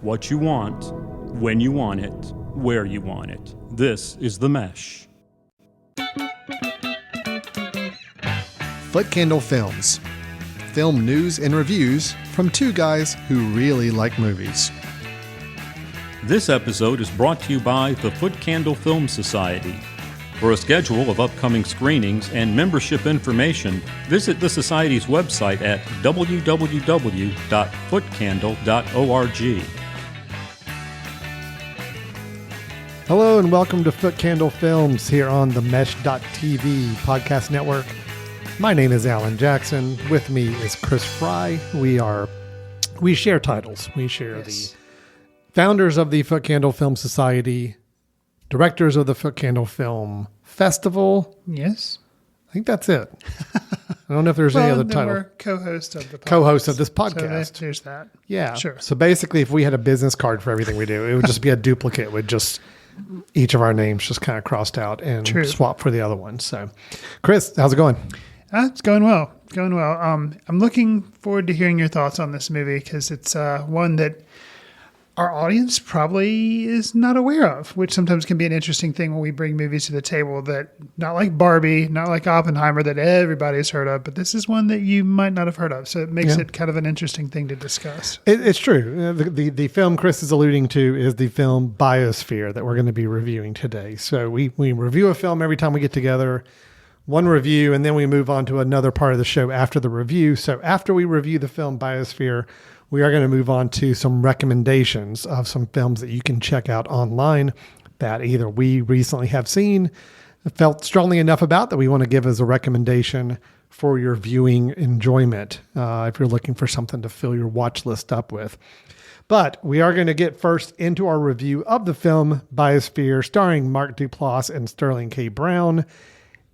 what you want, when you want it, where you want it. This is The Mesh. Foot Candle Films. Film news and reviews from two guys who really like movies. This episode is brought to you by the Foot Candle Film Society. For a schedule of upcoming screenings and membership information, visit the Society's website at www.footcandle.org. Hello and welcome to Foot Candle Films here on the Mesh.tv podcast network. My name is Alan Jackson. With me is Chris Fry. We share titles. We share the founders of the Foot Candle Film Society, directors of the Foot Candle Film Festival. Yes. I think that's it. I don't know if there's any other title. We're co-host of the podcast. Co-host of this podcast. So there's that. Yeah. Sure. So basically, if we had a business card for everything we do, it would just be a duplicate with just each of our names just kind of crossed out and swap for the other one. So, Chris, how's it going? It's going well. Going well. I'm looking forward to hearing your thoughts on this movie because it's one that our audience probably is not aware of, which sometimes can be an interesting thing when we bring movies to the table that, not like Barbie, not like Oppenheimer, that everybody's heard of, but this is one that you might not have heard of. So it makes it kind of an interesting thing to discuss. It's true. The film Chris is alluding to is the film Biosphere that we're going to be reviewing today. So we review a film every time we get together, one review, and then we move on to another part of the show after the review. So after we review the film Biosphere, we are going to move on to some recommendations of some films that you can check out online that either we recently have seen, felt strongly enough about that we want to give as a recommendation for your viewing enjoyment, if you're looking for something to fill your watch list up with. But we are going to get first into our review of the film Biosphere, starring Mark Duplass and Sterling K. Brown.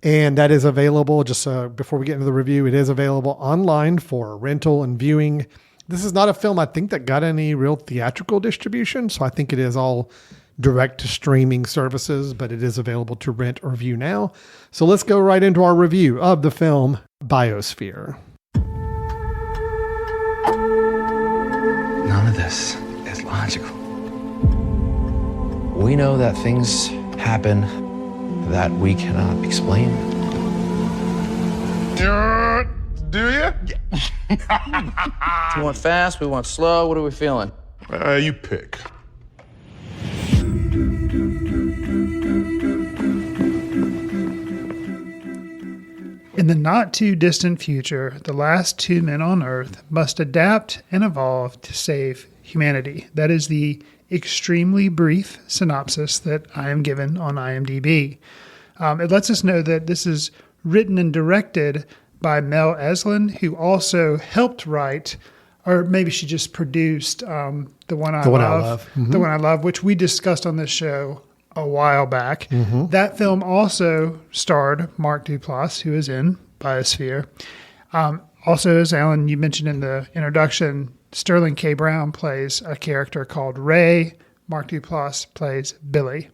And that is available, just before we get into the review, it is available online for rental and viewing. This is not a film, I think, that got any real theatrical distribution. So I think it is all direct to streaming services, but it is available to rent or view now. So let's go right into our review of the film Biosphere. None of this is logical. We know that things happen that we cannot explain. Do you? We want fast, we want slow. What are we feeling? You pick. In the not too distant future, the last two men on Earth must adapt and evolve to save humanity. That is the extremely brief synopsis that I am given on IMDb. It lets us know that this is written and directed by Mel Eslin, who also helped write, or maybe she just produced The One I Love. Mm-hmm. The One I Love, which we discussed on this show a while back. Mm-hmm. That film also starred Mark Duplass, who is in Biosphere. Also, as Alan, you mentioned in the introduction, Sterling K. Brown plays a character called Ray. Mark Duplass plays Billy.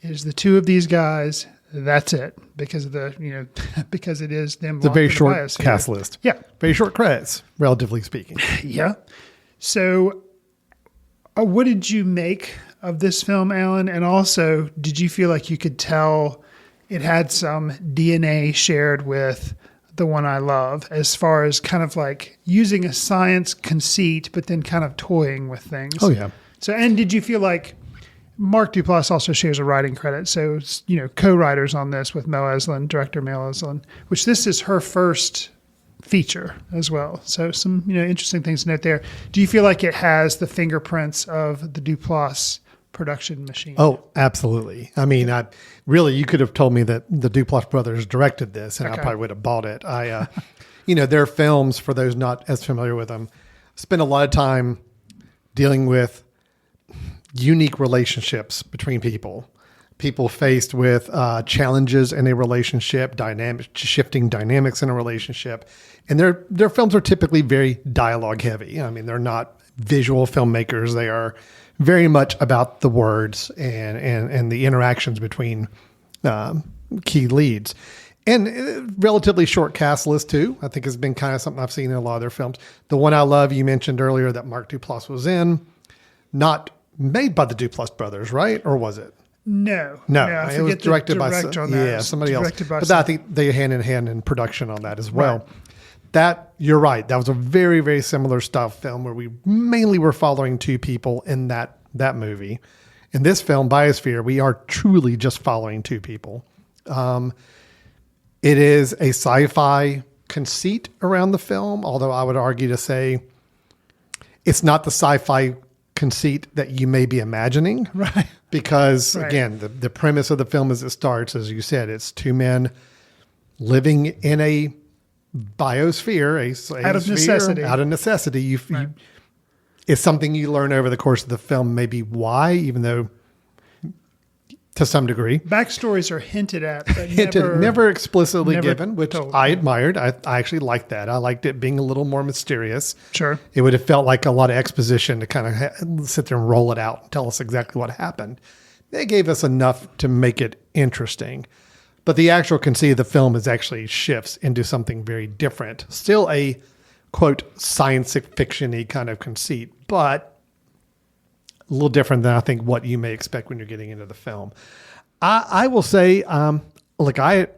It is the two of these guys. That's it, because of because it is them. It's a very short cast list. Yeah. Very short credits, relatively speaking. Yeah. So what did you make of this film, Alan? And also, did you feel like you could tell it had some DNA shared with The One I Love, as far as kind of like using a science conceit, but then kind of toying with things? Oh, yeah. So, and did you feel like Mark Duplass also shares a writing credit? So, co-writers on this with Mel Eslin, director Mel Eslin, which this is her first feature as well. So some, interesting things to note there. Do you feel like it has the fingerprints of the Duplass production machine? Oh, absolutely. I mean, you could have told me that the Duplass brothers directed this and I probably would have bought it. Their films, for those not as familiar with them, spend a lot of time dealing with unique relationships between people faced with challenges in a relationship, shifting dynamics in a relationship. And their films are typically very dialogue heavy. I mean, they're not visual filmmakers. They are very much about the words and the interactions between key leads. And relatively short cast list too. I think has been kind of something I've seen in a lot of their films. The One I Love, you mentioned earlier that Mark Duplass was in. not made by the Duplass brothers, right? Or was it? No, No, it was directed by on that. somebody else. But Some- I think they hand in hand in production on that as well. That you're right. That was a very, very similar style film where we mainly were following two people in that movie. In this film, Biosphere, we are truly just following two people. It is a sci-fi conceit around the film, although I would argue to say it's not the sci-fi conceit that you may be imagining. Right. Because, again, the premise of the film as it starts, as you said, it's two men living in a biosphere, Out of sphere, necessity. Out of necessity. It's something you learn over the course of the film, maybe why, even though to some degree. Backstories are hinted at, but Never explicitly never given, which told. I admired. I actually liked that. I liked it being a little more mysterious. Sure. It would have felt like a lot of exposition to kind of sit there and roll it out and tell us exactly what happened. They gave us enough to make it interesting. But the actual conceit of the film is actually shifts into something very different. Still a, quote, science fiction-y kind of conceit, but a little different than I think what you may expect when you're getting into the film. I will say, look, I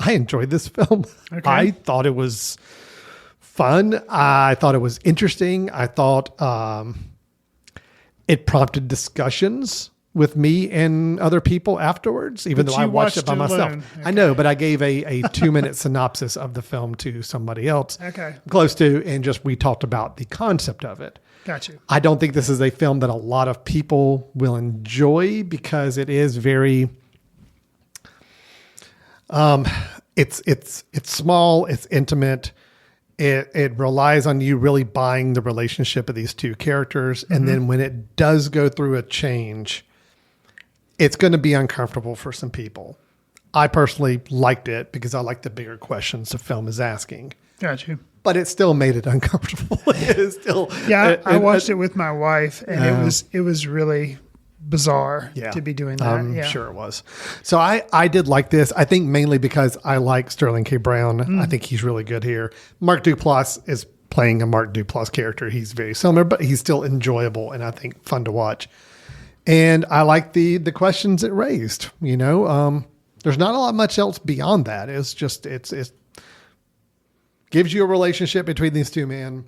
enjoyed this film. Okay. I thought it was fun. I thought it was interesting. I thought it prompted discussions with me and other people afterwards, even But though I you watched it by watched it myself. alone. I know, but I gave a 2-minute synopsis of the film to somebody else Okay. close to, and just we talked about the concept of it. Got you. I don't think this is a film that a lot of people will enjoy because it is very, it's small, it's intimate. It relies on you really buying the relationship of these two characters. And then when it does go through a change, it's going to be uncomfortable for some people. I personally liked it because I like the bigger questions the film is asking. Got you. But it still made it uncomfortable. It is still, Yeah, I watched it with my wife, and it was really bizarre to be doing that. I'm sure it was. So I did like this. I think mainly because I like Sterling K. Brown. I think he's really good here. Mark Duplass is playing a Mark Duplass character. He's very similar, but he's still enjoyable and I think fun to watch. And I like the questions it raised. You know, there's not a lot much else beyond that. It's just it's gives you a relationship between these two men.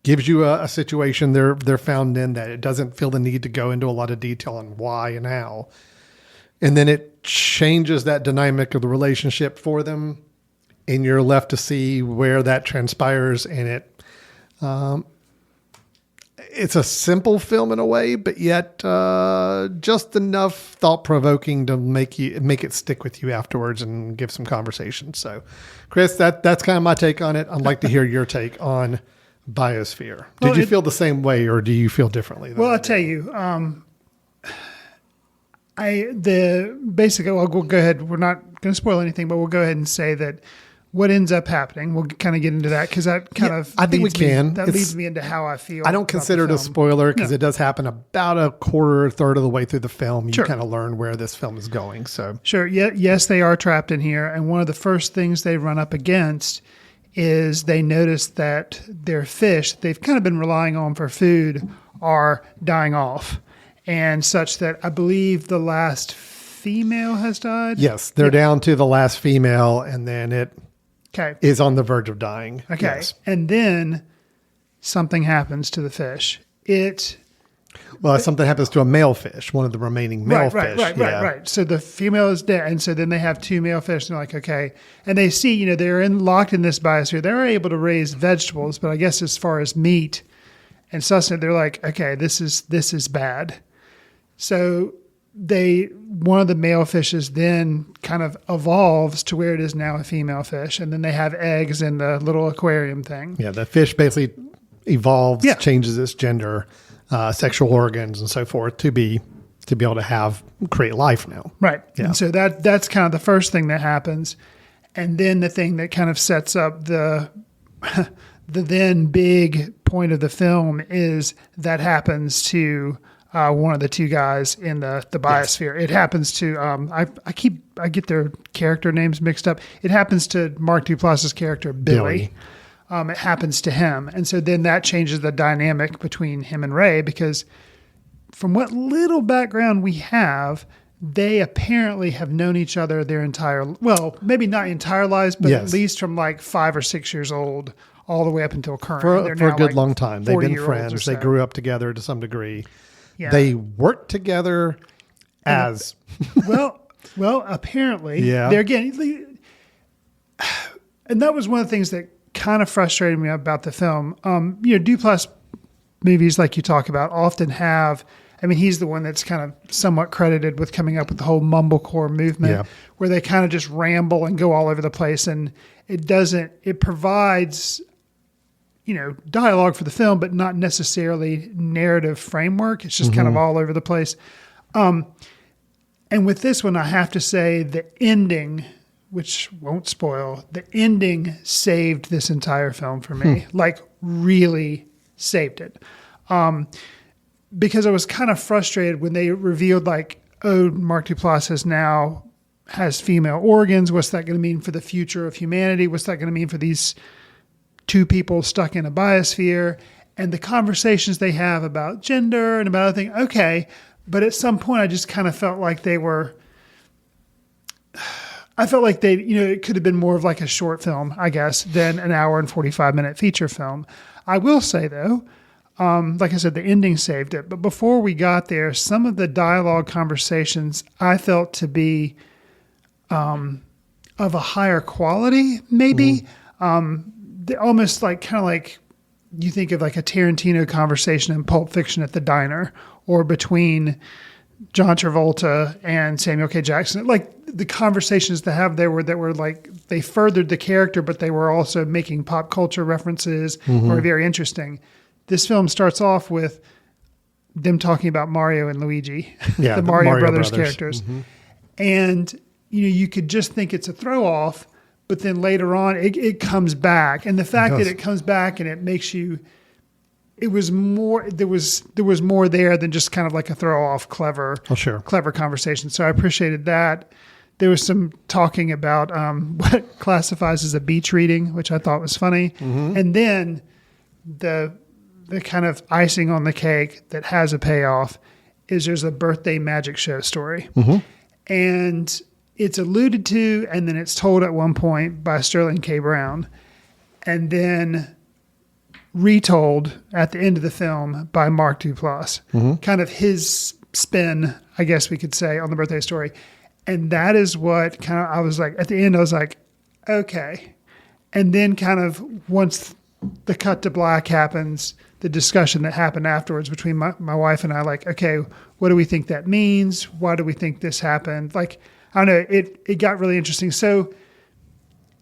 Gives you a situation they're found in that it doesn't feel the need to go into a lot of detail on why and how. And then it changes that dynamic of the relationship for them. And you're left to see where that transpires. And it's a simple film in a way, but yet just enough thought-provoking to make it stick with you afterwards and give some conversation. So, Chris, that's kind of my take on it. I'd like to hear your take on Biosphere. Did you feel the same way, or do you feel differently? Well, I'll tell you. We'll go ahead. We're not going to spoil anything, but we'll go ahead and say that what ends up happening. We'll kind of get into that because that kind of I think we can. That leads me into how I feel. I don't consider it a spoiler because it does happen about a third of the way through the film. You kind of learn where this film is going. So sure, yes, they are trapped in here, and one of the first things they run up against is they notice that their fish they've kind of been relying on for food are dying off, and such that I believe the last female has died. Yes, they're down to the last female, and then it is on the verge of dying. Okay, yes. And then something happens to the fish. Something happens to a male fish, one of the remaining male fish. Right. So the female is dead, and so then they have two male fish, and they're like, okay. And they see, they're locked in this biosphere. They're able to raise vegetables, but I guess as far as meat and sustenance, they're like, okay, this is bad. So one of the male fishes then kind of evolves to where it is now a female fish, and then they have eggs in the little aquarium thing. Yeah, the fish basically evolves, changes its gender, sexual organs, and so forth to be able to create life now. Right. Yeah. And so that's kind of the first thing that happens, and then the thing that kind of sets up the then big point of the film is that happens to one of the two guys in the biosphere. Yes. It happens to I get their character names mixed up. It happens to Mark Duplass's character Billy. It happens to him, and so then that changes the dynamic between him and Ray because from what little background we have, they apparently have known each other their entire, well, maybe not entire lives, but Yes. at least from like 5 or 6 years old all the way up until current. For They're a now good like long time. They've been 40-year-olds or friends. They so. grew up together to some degree. Yeah. They worked together as Well, apparently, Yeah. they're getting, and that was one of the things that kind of frustrated me about the film. Duplass movies, like you talk about, often have, I mean, he's the one that's kind of somewhat credited with coming up with the whole mumblecore movement, Yeah. where they kind of just ramble and go all over the place. And it provides, dialogue for the film, but not necessarily narrative framework. It's just kind of all over the place. And with this one, I have to say the ending, which won't spoil, the ending saved this entire film for me. Like, really saved it. Because I was kind of frustrated when they revealed, like, oh, Mark Duplass has female organs. What's that going to mean for the future of humanity? What's that going to mean for these two people stuck in a biosphere? And the conversations they have about gender and about other things, okay. But at some point, I just kind of felt like it could have been more of like a short film, I guess, than an hour and 45-minute feature film. I will say, though, like I said, the ending saved it. But before we got there, some of the dialogue conversations I felt to be of a higher quality, maybe. Almost like kind of like you think of like a Tarantino conversation in Pulp Fiction at the diner, or between John Travolta and Samuel K. Jackson. Like the conversations they have there that were like they furthered the character, but they were also making pop culture references, were very interesting. This film starts off with them talking about Mario and Luigi, the Mario Brothers characters. And, you could just think it's a throw off, but then later on it comes back. And the fact that it comes back and it makes you, it was more, there was more there than just kind of like a throw off clever conversation. So I appreciated that. There was some talking about what classifies as a beach reading, which I thought was funny. And then the kind of icing on the cake that has a payoff is there's a birthday magic show story. And it's alluded to, and then it's told at one point by Sterling K. Brown, and then retold at the end of the film by Mark Duplass. Kind of his spin, I guess we could say, on the birthday story. And that is what kind of, I was like, at the end, I was like, okay. And then kind of once the cut to black happens, the discussion that happened afterwards between my wife and I, like, okay, what do we think that means? Why do we think this happened? Like, I don't know, it got really interesting. So,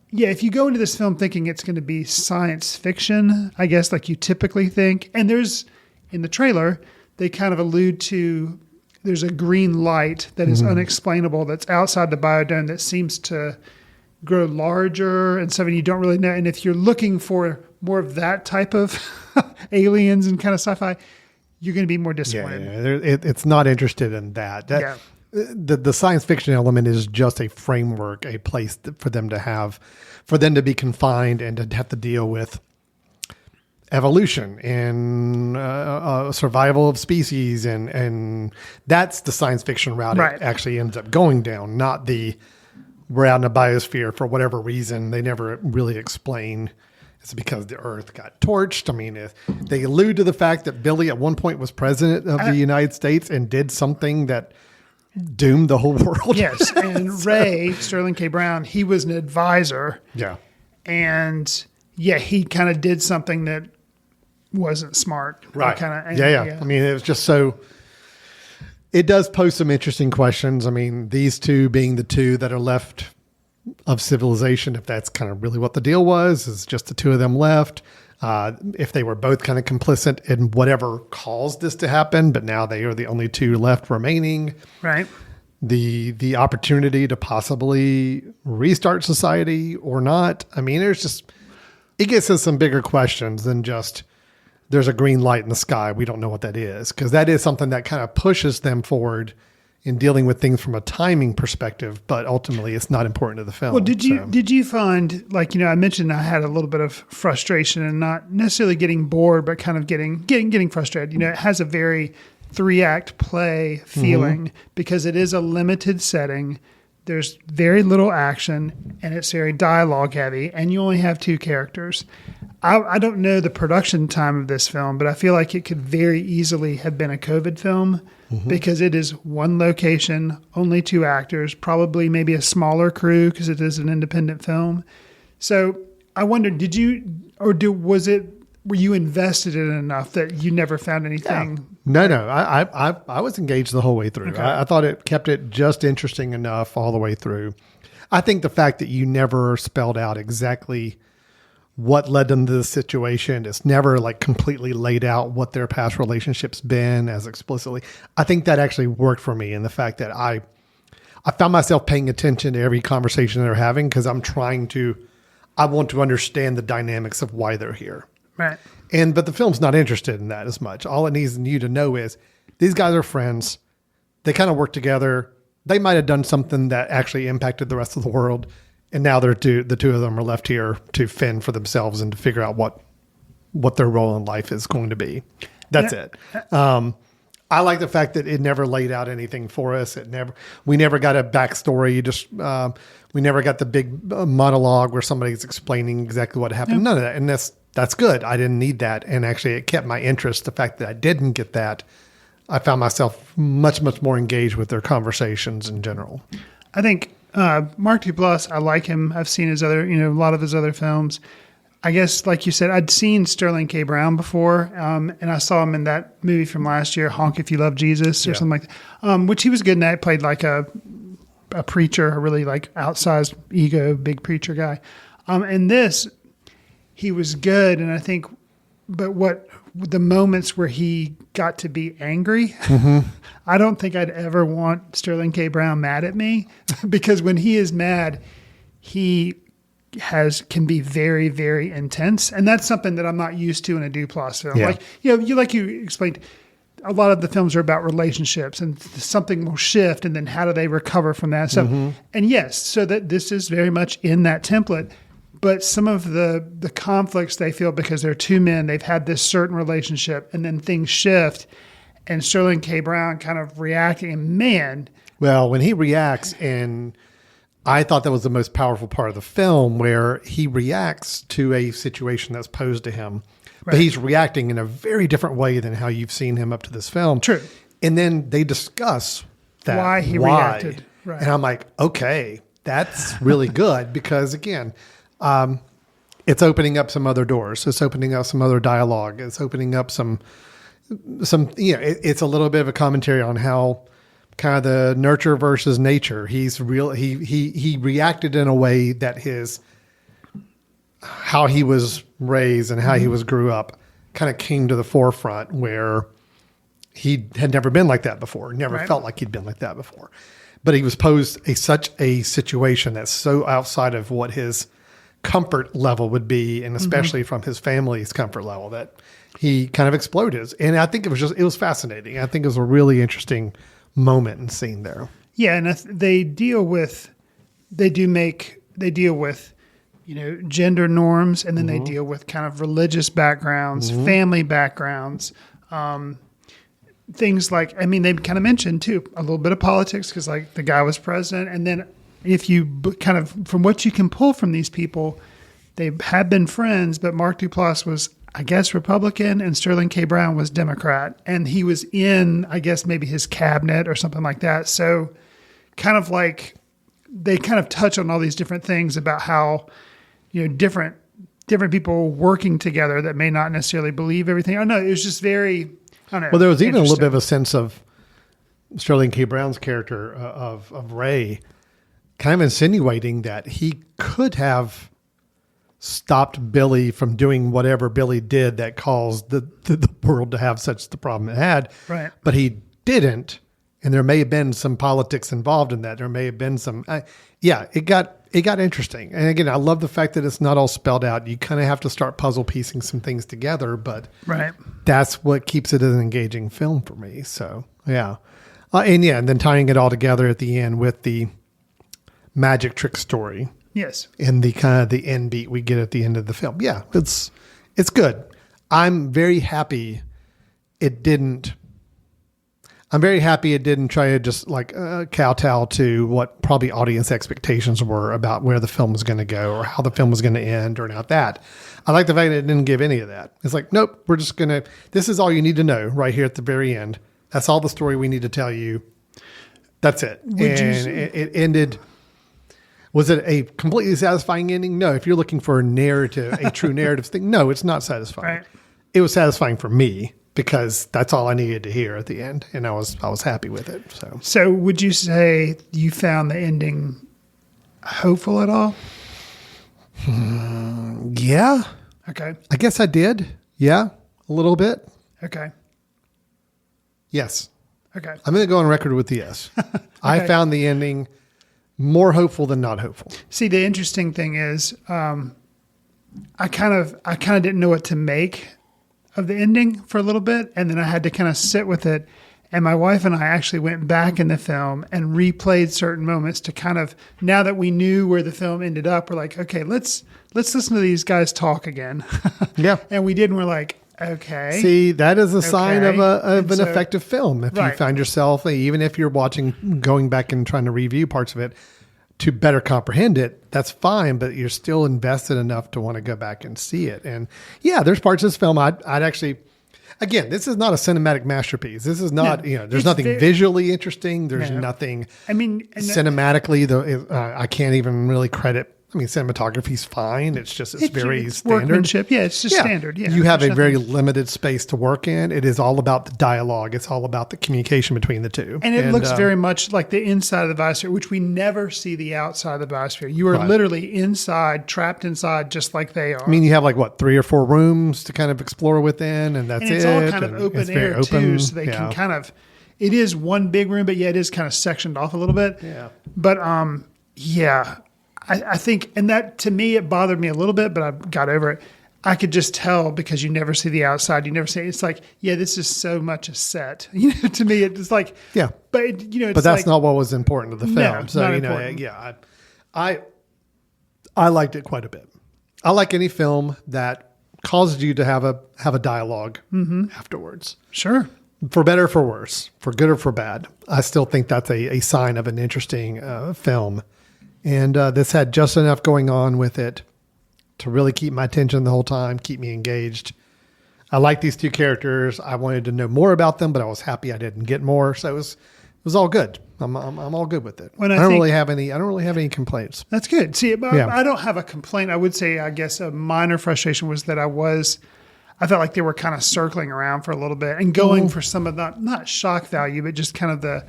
yeah, if you go into this film thinking it's going to be science fiction, I guess, like you typically think, and there's, in the trailer, they kind of allude to, there's a green light that is unexplainable that's outside the biodome that seems to grow larger and something you don't really know. And if you're looking for more of that type of aliens and kind of sci-fi, you're going to be more disappointed. It's not interested in that. The science fiction element is just a framework, a place for them to be confined and to have to deal with evolution and survival of species. And that's the science fiction route it actually ends up going down, not we're out in a biosphere for whatever reason. They never really explain. It's because the Earth got torched. I mean, they allude to the fact that Billy at one point was president of the United States and did something that doomed the whole world. Yes, and Ray, Sterling K. Brown, he was an advisor. Yeah. And, he kind of did something that wasn't smart. Right. Yeah. I mean, it was just so... It does pose some interesting questions. I mean, these two being the two that are left of civilization, if that's kind of really what the deal was, is just the two of them left. If they were both kind of complicit in whatever caused this to happen, but now they are the only two left remaining. Right. The opportunity to possibly restart society or not. I mean, it gets us some bigger questions than just there's a green light in the sky. We don't know what that is, because that is something that kind of pushes them forward in dealing with things from a timing perspective, but ultimately it's not important to the film. Well, did you find, like, I mentioned I had a little bit of frustration and not necessarily getting bored, but kind of getting frustrated. It has a very 3-act play feeling because it is a limited setting. There's very little action and it's very dialogue heavy, and you only have 2 characters. I don't know the production time of this film, but I feel like it could very easily have been a COVID film because it is one location, only 2 actors, probably maybe a smaller crew because it is an independent film. So I wondered, were you invested in it enough that you never found anything? No. I was engaged the whole way through. Okay. I thought it kept it just interesting enough all the way through. I think the fact that you never spelled out exactly what led them to this situation, it's never like completely laid out what their past relationship's been as explicitly. I think that actually worked for me in the fact that I found myself paying attention to every conversation they're having because I want to understand the dynamics of why they're here. Right. But the film's not interested in that as much. All it needs you to know is these guys are friends. They kind of work together. They might have done something that actually impacted the rest of the world. And now the 2 of them are left here to fend for themselves and to figure out what their role in life is going to be. That's it. I like the fact that it never laid out anything for us. We never got a backstory. We never got the big monologue where somebody's explaining exactly what happened. None of that. And that's good. I didn't need that. And actually it kept my interest. The fact that I didn't get that, I found myself much, much more engaged with their conversations in general. I think Mark Duplass, I like him. I've seen his other, a lot of his other films. I guess, like you said, I'd seen Sterling K. Brown before, and I saw him in that movie from last year, Honk If You Love Jesus, or something like that, which he was good in that. He played like a preacher, a really like outsized ego, big preacher guy. And this, he was good, and I think, but the moments where he got to be angry, I don't think I'd ever want Sterling K. Brown mad at me because when he is mad, he can be very, very intense. And that's something that I'm not used to in a Duplass film. Yeah. Like you explained, a lot of the films are about relationships and something will shift and then how do they recover from that stuff? And yes, so that this is very much in that template. But some of the conflicts they feel because they're 2 men, they've had this certain relationship and then things shift and Sterling K. Brown kind of reacting and man. Well, when he reacts, and I thought that was the most powerful part of the film where he reacts to a situation that's posed to him, but he's reacting in a very different way than how you've seen him up to this film. True. And then they discuss that. Why he reacted. Right. And I'm like, okay, that's really good because again, it's opening up some other doors. It's opening up some other dialogue. It's opening up some, it's a little bit of a commentary on how kind of the nurture versus nature. He reacted in a way that how he was raised and how he grew up kind of came to the forefront where he had never been like that before. Never felt like he'd been like that before, but he was posed such a situation that's so outside of what his comfort level would be, and especially from his family's comfort level, that he kind of exploded. And I think it was fascinating. I think it was a really interesting moment and scene there. Yeah, and they deal with gender norms, and then they deal with kind of religious backgrounds, family backgrounds, things like, they kind of mentioned too a little bit of politics because like the guy was president, and then if you kind of, from what you can pull from these people, they had been friends, but Mark Duplass was, I guess, Republican and Sterling K. Brown was Democrat. And he was in, I guess, maybe his cabinet or something like that. So kind of like they kind of touch on all these different things about how, different people working together that may not necessarily believe everything. I don't know. It was just very, I don't know. Well, there was even a little bit of a sense of Sterling K. Brown's character of Ray kind of insinuating that he could have stopped Billy from doing whatever Billy did that caused the world to have such the problem it had. Right. But he didn't. And there may have been some politics involved in that. There may have been some, it got interesting. And again, I love the fact that it's not all spelled out. You kind of have to start puzzle piecing some things together, but that's what keeps it an engaging film for me. So yeah. And then tying it all together at the end with the magic trick story. Yes. And the kind of the end beat we get at the end of the film. Yeah, it's good. I'm very happy it didn't I'm very happy it didn't try to just like kowtow to what probably audience expectations were about where the film was going to go or how the film was going to end or not that. I like the fact that it didn't give any of that. It's like, nope, we're just going to, this is all you need to know right here at the very end. That's all the story we need to tell you. That's it. It ended. Was it a completely satisfying ending? No. If you're looking for a narrative, a true narrative thing, no, it's not satisfying. Right. It was satisfying for me because that's all I needed to hear at the end, and I was happy with it. So would you say you found the ending hopeful at all? Yeah. Okay. I guess I did. Yeah, a little bit. Okay. Yes. Okay. I'm going to go on record with the yes. I found the ending more hopeful than not hopeful. See, the interesting thing is, I kind of didn't know what to make of the ending for a little bit, and then I had to kind of sit with it. And my wife and I actually went back in the film and replayed certain moments to kind of, now that we knew where the film ended up, we're like, okay, let's listen to these guys talk again. Yeah. And we did, and we're like, okay. See, that is a sign of an So- effective film. If you Right. find yourself, even if you're going back and trying to review parts of it to better comprehend it, that's fine, but you're still invested enough to want to go back and see it. And yeah, there's parts of this film I'd actually, again, this is not a cinematic masterpiece. This is not, there's it's nothing very- visually interesting. There's No. nothing I mean, and cinematically, though. I can't even really credit. I mean, cinematography's fine. It's just, it's very it's standard. workmanship. Yeah, it's just standard. Yeah, You have there's a very nothing- limited space to work in. It is all about the dialogue. It's all about the communication between the two. And it looks very much like the inside of the biosphere, which we never see the outside of the biosphere. You are Right. literally inside, trapped inside, just like they are. I mean, you have like what, 3 or 4 rooms to kind of explore within, and that's and it's it. all kind of and open it's very air too, open. so they Yeah. can kind of. It is one big room, but yeah, it is kind of sectioned off a little bit. Yeah. But yeah, I think, and that to me it bothered me a little bit, but I got over it. I could just tell because you never see the outside. You never see. It's like, yeah, this is so much a set. To me, it's like, Yeah. but it's But that's like, not what was important to the No, film. So not you know, important. yeah, I liked it quite a bit. I like any film that causes you to have a dialogue afterwards, Sure. for better or for worse, for good or for bad. I still think that's a sign of an interesting film, and this had just enough going on with it to really keep my attention the whole time, keep me engaged. I like these two characters. I wanted to know more about them, but I was happy I didn't get more. So it was all good. I'm all good with it. When I I don't think- really have any complaints. That's good. See, but Yeah. I don't have a complaint. I would say, I guess a minor frustration was that I felt like they were kind of circling around for a little bit and going for some of the, not shock value, but just kind of the,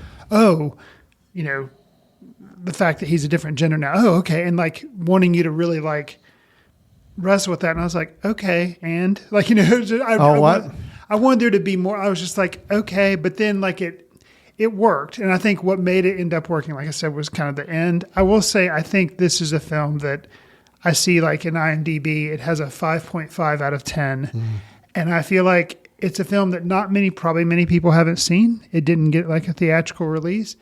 the fact that he's a different gender now. Oh, okay. And like wanting you to really like wrestle with that. And I was like, okay. And like, I wanted there to be more. I was just like, okay. But then like it worked. And I think what made it end up working, like I said, was kind of the end. I will say, I think this is a film that I see like in IMDb, it has a 5.5 out of 10. And I feel like it's a film that probably many people haven't seen. It didn't get like a theatrical release,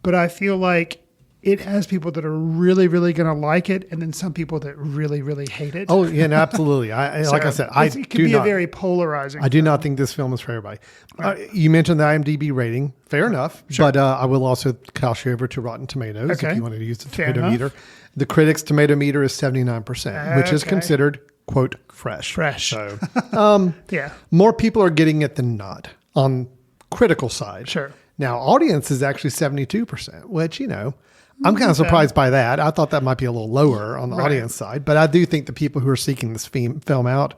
but I feel like it has people that are really, really going to like it. And then some people that really, really hate it. Oh yeah, no, absolutely. Like I said, it could be a very polarizing. I do not think this film is for everybody. You mentioned the IMDb rating. Fair enough. Sure. But I will also toss you over to Rotten Tomatoes if you wanted to use the Fair tomato enough. meter. The critics' tomato meter is 79%, which is Okay. considered, quote, fresh. Fresh. So Yeah. more people are getting it than not on critical side. Sure. Now, audience is actually 72%, which, I'm kind of surprised by that. I thought that might be a little lower on the audience side, but I do think the people who are seeking this film out,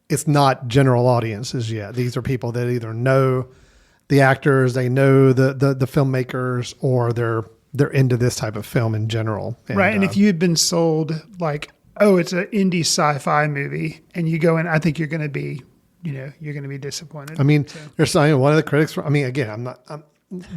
it's not general audiences yet. These are people that either know the actors, they know the filmmakers, or they're into this type of film in general. Right. And if you had been sold like, oh, it's an indie sci-fi movie, and you go in, I think you're going to be, you're going to be disappointed. I mean, they're saying one of the critics, again,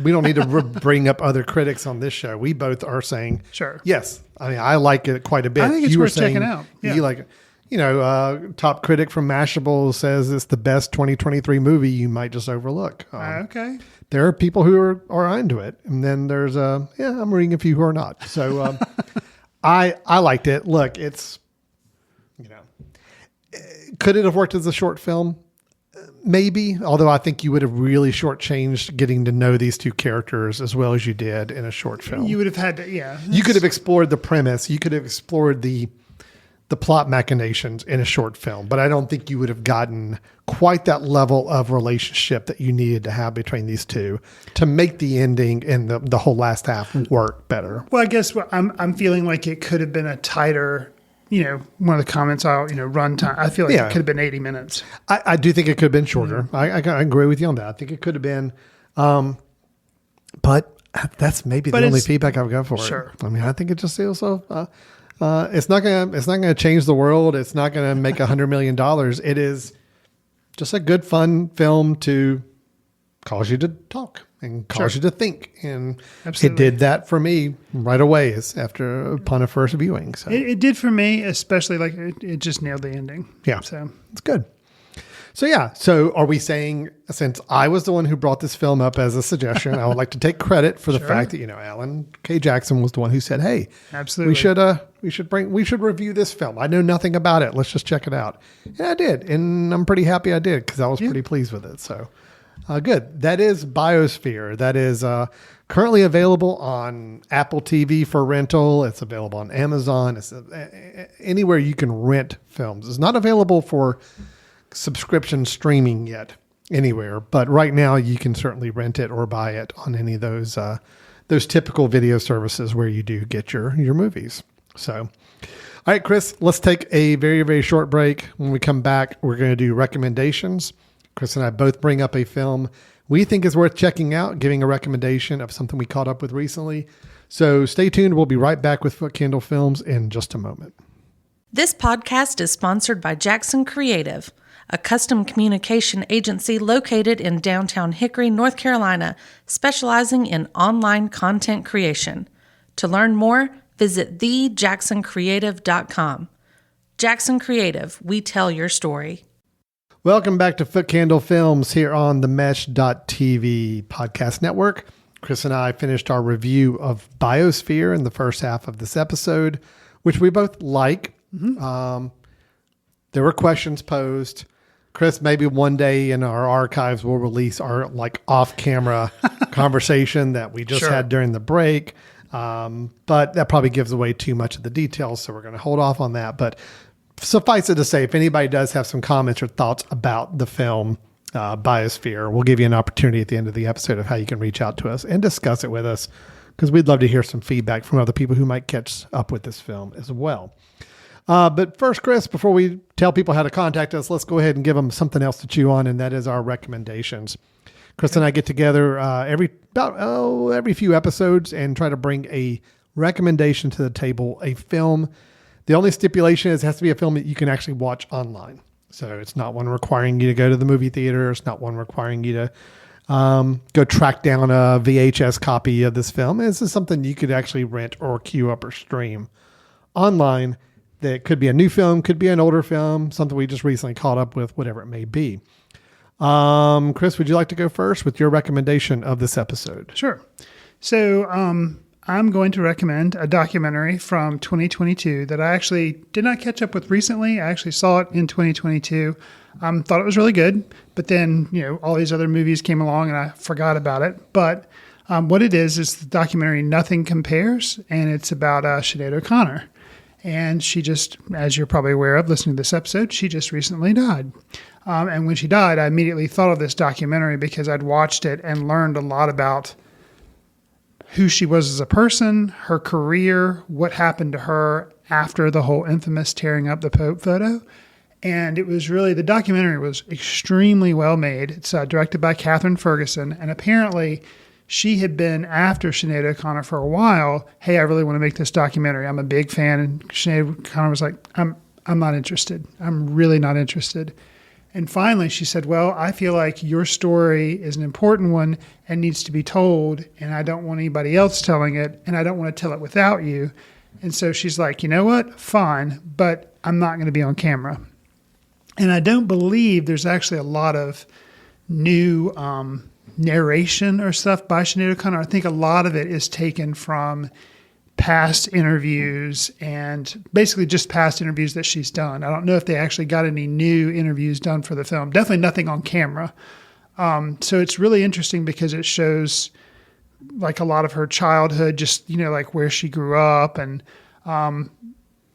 we don't need to bring up other critics on this show. We both are saying, Sure. yes. I like it quite a bit. I think it's You were worth checking saying out. Yeah. You like it. Top critic from Mashable says it's the best 2023 movie you might just overlook. Okay. There are people who are into it. And then there's I'm reading a few who are not. So I liked it. Look, it's, could it have worked as a short film? Maybe, although I think you would have really shortchanged getting to know these two characters as well as you did in a short film. You would have had to, yeah. You could have explored the premise. You could have explored the plot machinations in a short film, but I don't think you would have gotten quite that level of relationship that you needed to have between these two to make the ending and the whole last half work better. Well, I guess I'm feeling like it could have been a tighter, one of the comments, run time. I feel like it could have been 80 minutes. I do think it could have been shorter. I agree with you on that. I think it could have been, but that's maybe the only feedback I've got for it. I mean, I think it just feels so. It's not gonna change the world. It's not gonna make $100 million. It is just a good, fun film to cause you to talk and cause you to think. And It did that for me right away upon a first viewing. So it did for me, especially like it just nailed the ending. Yeah, so it's good. So are we saying, since I was the one who brought this film up as a suggestion, I would like to take credit for the fact that, Alan K. Jackson was the one who said, hey, absolutely, we should review this film. I know nothing about it. Let's just check it out. And I did. And I'm pretty happy I did because I was pretty pleased with it. So good. That is Biosphere. That is currently available on Apple TV for rental. It's available on Amazon. It's anywhere you can rent films. It's not available for subscription streaming yet anywhere, but right now you can certainly rent it or buy it on any of those typical video services where you do get your movies. So, all right, Chris, let's take a very, very short break. When we come back, we're going to do recommendations. Chris and I both bring up a film we think is worth checking out, giving a recommendation of something we caught up with recently. So stay tuned. We'll be right back with Foot Candle Films in just a moment. This podcast is sponsored by Jackson Creative, a custom communication agency located in downtown Hickory, North Carolina, specializing in online content creation. To learn more, visit thejacksoncreative.com. Jackson Creative, we tell your story. Welcome back to Foot Candle Films here on the Mesh.tv podcast network. Chris and I finished our review of Biosphere in the first half of this episode, which we both like. Mm-hmm. There were questions posed. Chris, maybe one day in our archives, we'll release our off-camera conversation that we just had during the break. But that probably gives away too much of the details, so we're going to hold off on that. But suffice it to say, if anybody does have some comments or thoughts about the film Biosphere, we'll give you an opportunity at the end of the episode of how you can reach out to us and discuss it with us, because we'd love to hear some feedback from other people who might catch up with this film as well. But first, Chris, before we tell people how to contact us, let's go ahead and give them something else to chew on, and that is our recommendations. Chris and I get together every few episodes and try to bring a recommendation to the table, a film. The only stipulation is it has to be a film that you can actually watch online. So it's not one requiring you to go to the movie theater. It's not one requiring you to go track down a VHS copy of this film. This is something you could actually rent or queue up or stream online. That could be a new film, could be an older film, something we just recently caught up with, whatever it may be. Chris, would you like to go first with your recommendation of this episode? Sure. So I'm going to recommend a documentary from 2022 that I actually did not catch up with recently. I actually saw it in 2022. Thought it was really good, but then, all these other movies came along and I forgot about it. But what it is the documentary Nothing Compares, and it's about Sinead O'Connor. And she just, as you're probably aware of listening to this episode, she just recently died. And when she died, I immediately thought of this documentary because I'd watched it and learned a lot about who she was as a person, her career, what happened to her after the whole infamous tearing up the Pope photo. And it was really, the documentary was extremely well made. It's directed by Catherine Ferguson. And apparently she had been after Sinead O'Connor for a while. Hey, I really want to make this documentary. I'm a big fan. And Sinead O'Connor was like, I'm not interested. I'm really not interested. And finally she said, well, I feel like your story is an important one and needs to be told. And I don't want anybody else telling it. And I don't want to tell it without you. And so she's like, you know what? Fine, but I'm not going to be on camera. And I don't believe there's actually a lot of new narration or stuff by Sinead O'Connor. I think a lot of it is taken from past interviews and basically just past interviews that she's done. I don't know if they actually got any new interviews done for the film. Definitely nothing on camera. So it's really interesting because it shows like a lot of her childhood, just, like where she grew up, and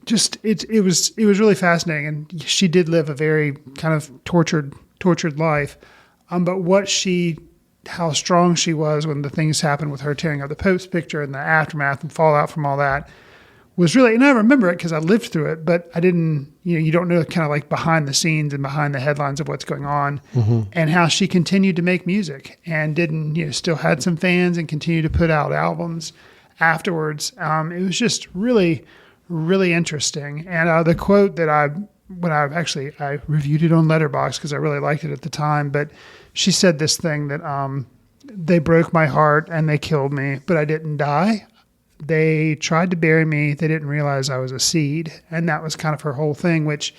just it was really fascinating. And she did live a very kind of tortured life. But how strong she was when the things happened with her tearing up the Pope's picture and the aftermath and fallout from all that was really, and I remember it because I lived through it, but I didn't, you don't know kind of like behind the scenes and behind the headlines of what's going on, and how she continued to make music and didn't, still had some fans and continued to put out albums afterwards. It was just really, really interesting. And the quote that I reviewed it on Letterboxd because I really liked it at the time, but she said this thing that they broke my heart and they killed me, but I didn't die. They tried to bury me. They didn't realize I was a seed. And that was kind of her whole thing, which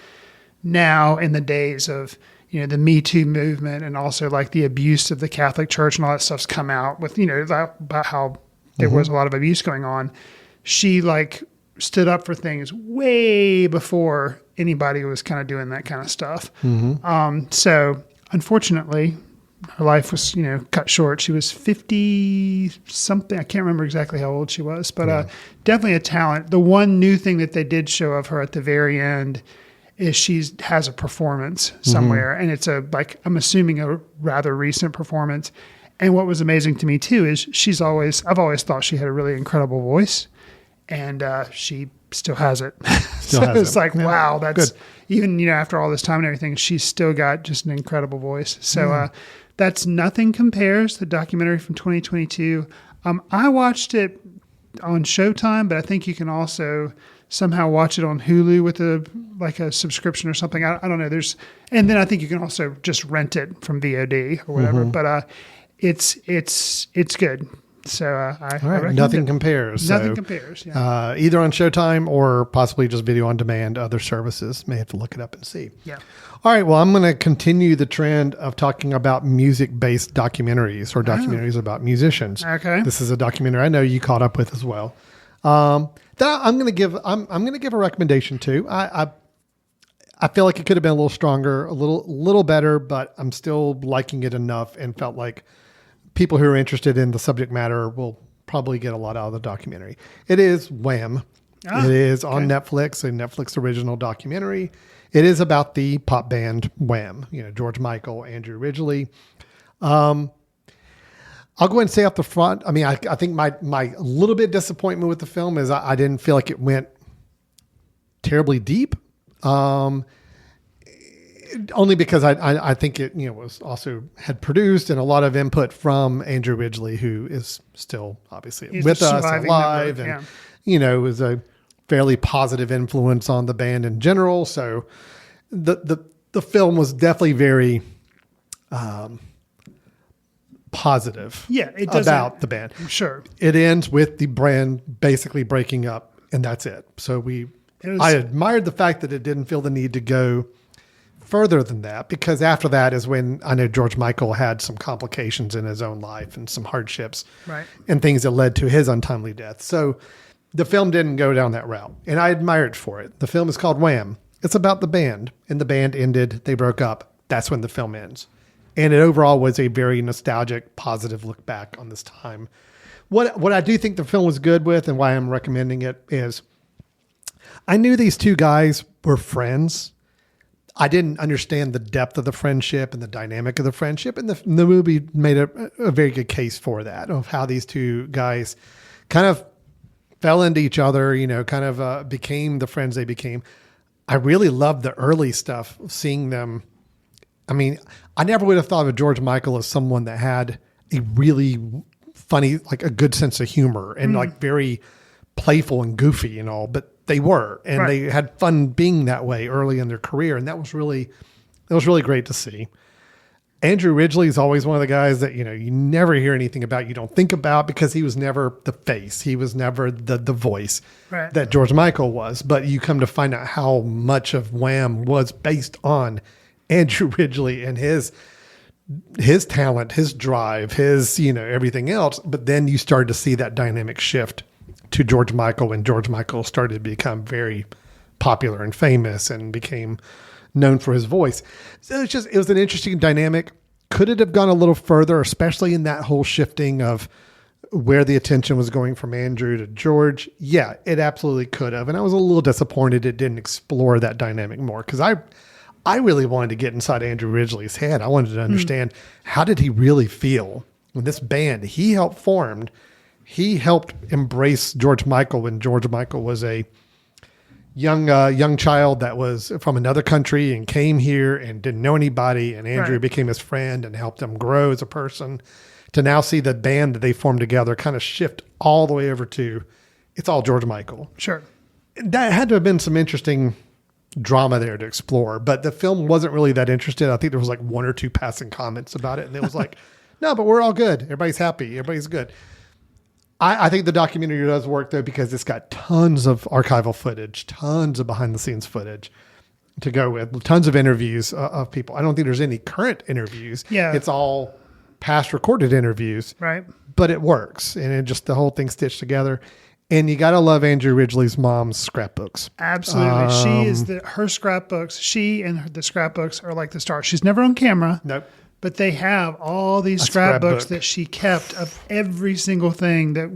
now in the days of, the Me Too movement and also like the abuse of the Catholic Church and all that stuff's come out with, about how there was a lot of abuse going on. She like stood up for things way before anybody was kind of doing that kind of stuff. So unfortunately, her life was, cut short. She was 50 something. I can't remember exactly how old she was, but definitely a talent. The one new thing that they did show of her at the very end is she has a performance somewhere, and it's I'm assuming a rather recent performance. And what was amazing to me too is I've always thought she had a really incredible voice, and she still has it. It's like, wow, that's good. Even, after all this time and everything, she's still got just an incredible voice. So that's Nothing Compares, the documentary from 2022. I watched it on Showtime, but I think you can also somehow watch it on Hulu with a subscription or something. I don't know. And then I think you can also just rent it from VOD or whatever. But it's good. So I recommend Nothing it. Compares. Nothing Compares. Yeah. Either on Showtime or possibly just video on demand. Other services may have to look it up and see. Yeah. All right. Well, I'm going to continue the trend of talking about music-based documentaries or documentaries about musicians. Okay. This is a documentary I know you caught up with as well. That I'm going to give. I'm going to give a recommendation to. I feel like it could have been a little stronger, a little better, but I'm still liking it enough and felt like people who are interested in the subject matter will probably get a lot out of the documentary. It is Wham. It is on Netflix, a Netflix original documentary. It is about the pop band Wham. George Michael, Andrew Ridgeley. I'll go ahead and say up the front. I mean, I think my little bit disappointment with the film is I didn't feel like it went terribly deep. Only because I think it was also had produced and a lot of input from Andrew Ridgeley, who is still obviously with us alive, and is a fairly positive influence on the band in general. So the film was definitely very positive. About the band. Sure. It ends with the band basically breaking up, and that's it. So I admired the fact that it didn't feel the need to go further than that, because after that is when I know George Michael had some complications in his own life and some hardships, right, and things that led to his untimely death. So the film didn't go down that route, and I admire it for it. The film is called Wham. It's about the band, and the band ended. They broke up. That's when the film ends. And it overall was a very nostalgic, positive look back on this time. What I do think the film was good with, and why I'm recommending it, is I knew these two guys were friends. I didn't understand the depth of the friendship and the dynamic of the friendship. And the movie made a very good case for that, of how these two guys kind of fell into each other, kind of became the friends they became. I really loved the early stuff, seeing them. I mean, I never would have thought of George Michael as someone that had a really funny, like a good sense of humor and like very playful and goofy and all, but they were, and they had fun being that way early in their career. And that was really great to see. Andrew Ridgeley is always one of the guys that, you never hear anything about, you don't think about, because he was never the face. He was never the voice that George Michael was. But you come to find out how much of Wham was based on Andrew Ridgeley and his talent, his drive, his, everything else. But then you started to see that dynamic shift to George Michael when George Michael started to become very popular and famous and became known for his voice. So it was an interesting dynamic. Could it have gone a little further, especially in that whole shifting of where the attention was going from Andrew to George? Yeah, it absolutely could have. And I was a little disappointed it didn't explore that dynamic more, because I really wanted to get inside Andrew Ridgeley's head. I wanted to understand how did he really feel when this band he helped formed, he helped embrace George Michael when George Michael was a young child that was from another country and came here and didn't know anybody, and Andrew became his friend and helped him grow as a person, to now see the band that they formed together kind of shift all the way over to it's all George Michael. Sure. That had to have been some interesting drama there to explore, but the film wasn't really that interested. I think there was like one or two passing comments about it, and it was like, no, but we're all good. Everybody's happy. Everybody's good. I think the documentary does work, though, because it's got tons of archival footage, tons of behind-the-scenes footage to go with, tons of interviews of people. I don't think there's any current interviews. Yeah. It's all past recorded interviews. Right. But it works, and it just the whole thing stitched together. And you got to love Andrew Ridgeley's mom's scrapbooks. Absolutely. She is her scrapbooks. She and the scrapbooks are like the stars. She's never on camera. Nope. But they have all these scrapbooks that she kept of every single thing that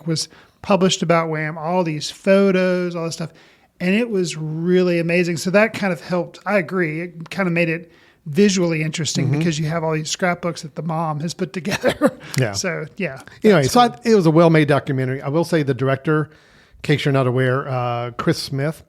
was published about Wham, all these photos, all this stuff. And it was really amazing. So that kind of helped. I agree. It kind of made it visually interesting because you have all these scrapbooks that the mom has put together. Yeah. So, yeah. Anyway, so it was a well-made documentary. I will say the director, in case you're not aware, Chris Smith.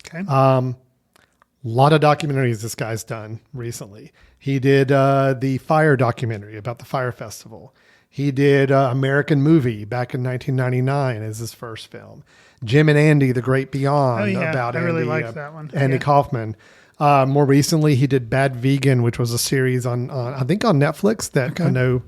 Okay. A lot of documentaries this guy's done recently. He did the Fire documentary about the Fire Festival. He did American Movie back in 1999 as his first film. Jim and Andy, The Great Beyond, about I really Andy, liked that one. Andy Kaufman. More recently, he did Bad Vegan, which was a series on I think on Netflix that I know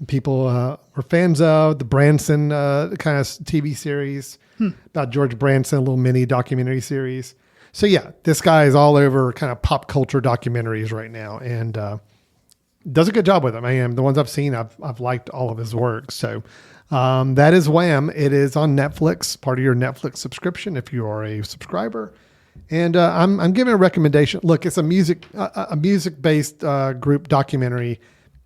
people were fans of. The Branson kind of TV series about George Branson, a little mini documentary series. So yeah, this guy is all over kind of pop culture documentaries right now, and does a good job with them. The ones I've seen, I've liked all of his work. So that is Wham. It is on Netflix, part of your Netflix subscription if you are a subscriber. And I'm giving a recommendation. Look, it's a music based group documentary.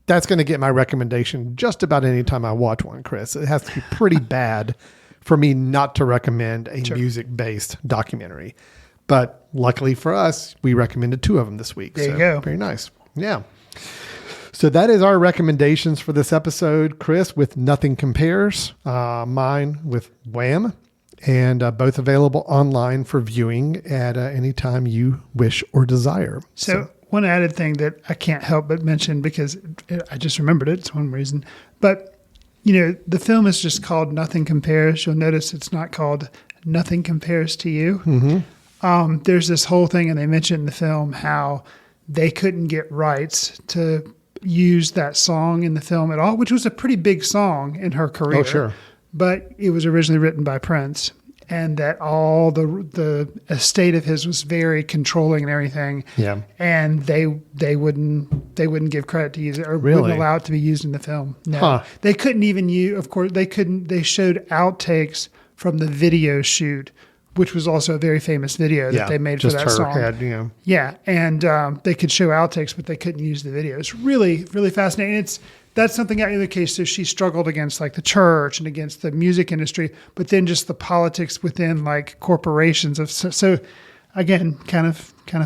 That's going to get my recommendation just about any time I watch one, Chris. It has to be pretty bad for me not to recommend a music based documentary. But luckily for us, we recommended 2 of them this week. There you go. Very nice. Yeah. So that is our recommendations for this episode, Chris, with Nothing Compares, mine with Wham, and both available online for viewing at any time you wish or desire. So one added thing that I can't help but mention because I just remembered it. It's one reason. But, the film is just called Nothing Compares. You'll notice it's not called Nothing Compares to You. Mm-hmm. There's this whole thing, and they mentioned in the film how they couldn't get rights to use that song in the film at all, which was a pretty big song in her career. Oh, sure. But it was originally written by Prince, and that all the estate of his was very controlling and everything. Yeah. And they wouldn't give credit to use it or Really? wouldn't allow it to be used in the film. No. Huh. They couldn't even use, of course, they showed outtakes from the video shoot, which was also a very famous video that they made for that song. Yeah, and they could show outtakes, but they couldn't use the video. It's really, really fascinating. That's something in the case. So she struggled against like the church and against the music industry, but then just the politics within like corporations of so again, kind of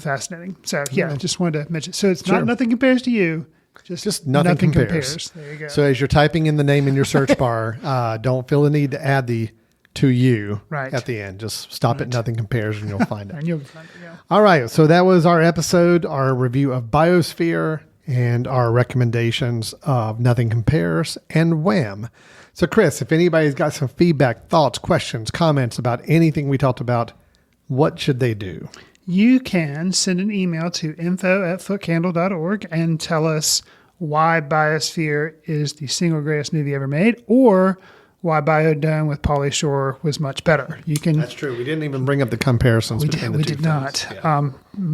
fascinating. So yeah, I just wanted to mention. So it's not Nothing Compares to You. Just nothing compares. There you go. So as you're typing in the name in your search bar, don't feel the need to add the to you at the end. Just stop at Nothing Compares and you'll find it. And you'll find it, yeah. All right. So that was our episode, our review of Biosphere and our recommendations of Nothing Compares and Wham. So Chris, if anybody's got some feedback, thoughts, questions, comments about anything we talked about, what should they do? You can send an email to info@footcandle.org and tell us why Biosphere is the single greatest movie ever made, or why Biodome with Pauly Shore was much better. You can. That's true. We didn't even bring up the comparisons between the two. We did not. Yeah.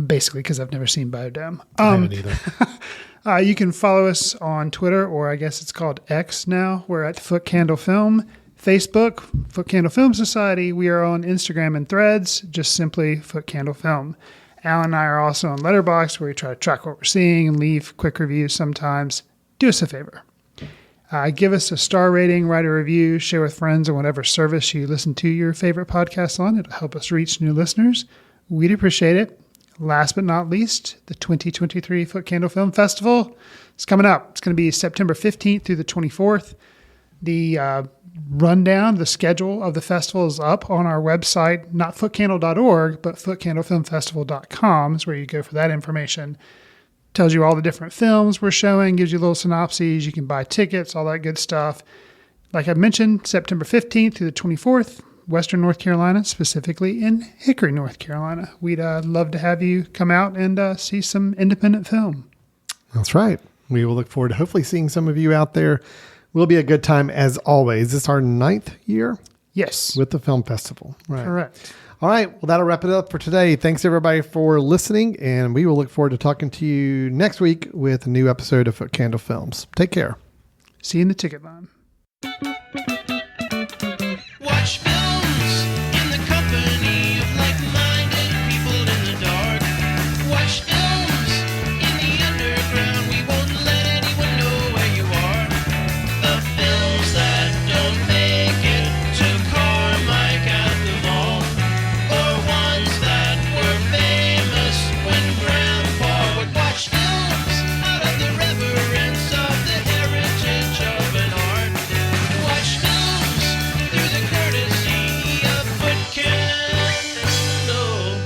Basically, because I've never seen Biodome. I haven't either. You can follow us on Twitter, or I guess it's called X now. We're at Foot Candle Film. Facebook, Foot Candle Film Society. We are on Instagram and Threads, just simply Foot Candle Film. Al and I are also on Letterboxd, where we try to track what we're seeing and leave quick reviews sometimes. Do us a favor. Give us a star rating, write a review, share with friends on whatever service you listen to your favorite podcast on. It'll help us reach new listeners. We'd appreciate it. Last but not least, the 2023 Foot Candle Film Festival is coming up. It's going to be September 15th through the 24th. The rundown, the schedule of the festival is up on our website, not footcandle.org, but footcandlefilmfestival.com is where you go for that information. Tells you all the different films we're showing, gives you little synopses. You can buy tickets, all that good stuff. Like I mentioned, September 15th through the 24th, Western North Carolina, specifically in Hickory, North Carolina. We'd love to have you come out and see some independent film. That's right. We will look forward to hopefully seeing some of you out there. Will be a good time as always. This is our 9th year? Yes. With the film festival. Right. Correct. All right. Well, that'll wrap it up for today. Thanks everybody for listening, and we will look forward to talking to you next week with a new episode of Foot Candle Films. Take care. See you in the ticket line. Watch films in the company of like-minded people in the dark. Watch films in the underground. We won't let anyone know where you are. The films that don't make it to Carmike at the mall, or ones that were famous when Grandpa would watch films out of the reverence of the heritage of an art. Watch films through the courtesy of Foot Candle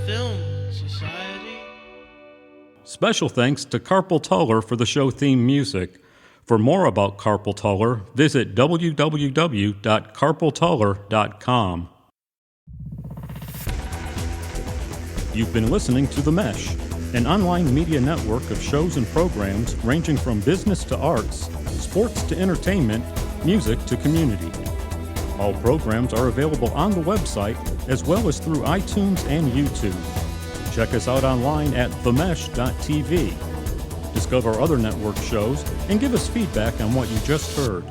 Film Society. Special thanks to Carpal Tuller for the show theme music. For more about Carpal Tuller, visit www.carpaltuller.com. You've been listening to The Mesh, an online media network of shows and programs ranging from business to arts, sports to entertainment, music to community. All programs are available on the website as well as through iTunes and YouTube. Check us out online at themesh.tv. Discover other network shows and give us feedback on what you just heard.